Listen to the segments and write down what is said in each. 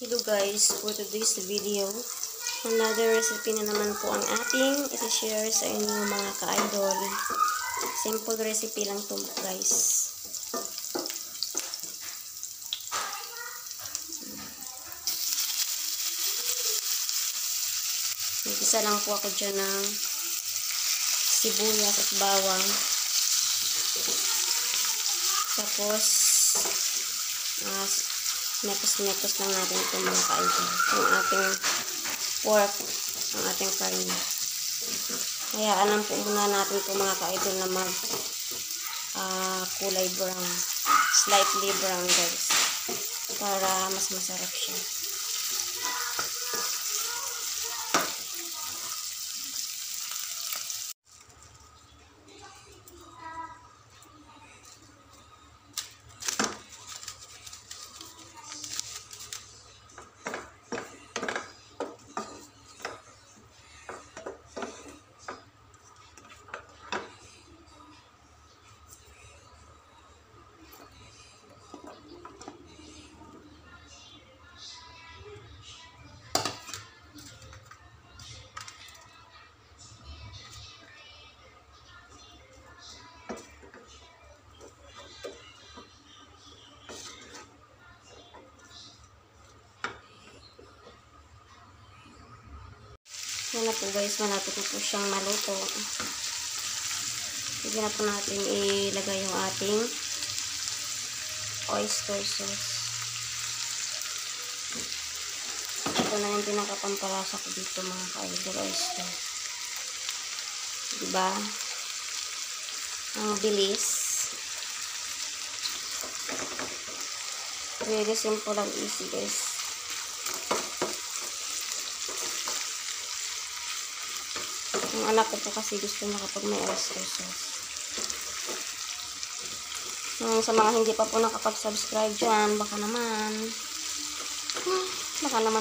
Hello guys, for today's video, another recipe na naman po ang ating isi-share sa inyo mga ka-idol. Simple recipe lang to guys. Nag-isa lang po ako dyan ng sibuyas at bawang. Tapos, mekos-mekos lang natin ito mga ka-idol. Yung ating pork, ang ating karne. Hayaan lang po muna natin ito mga ka-idol na mag kulay brown. Slightly brown guys. Para mas masarap siya. Yan na po guys, malapit na po siyang maluto. Sige na po natin ilagay yung ating oyster sauce. Ito na yung pinakapampalasa ko dito mga ka-idol, oyster. Diba? Ang bilis. Very simple and easy guys. Yung anak ko po kasi gusto niya kapag may oyster sauce. Sa mga hindi pa po nakapag-subscribe dyan, baka naman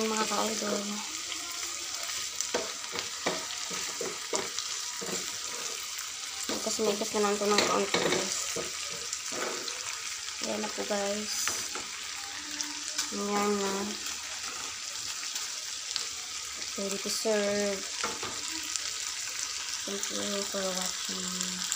mga ka-idol. May kas na lang ito ng kaunti guys. Ayan na po guys. Ayan na. Ready to serve. Thank you for watching.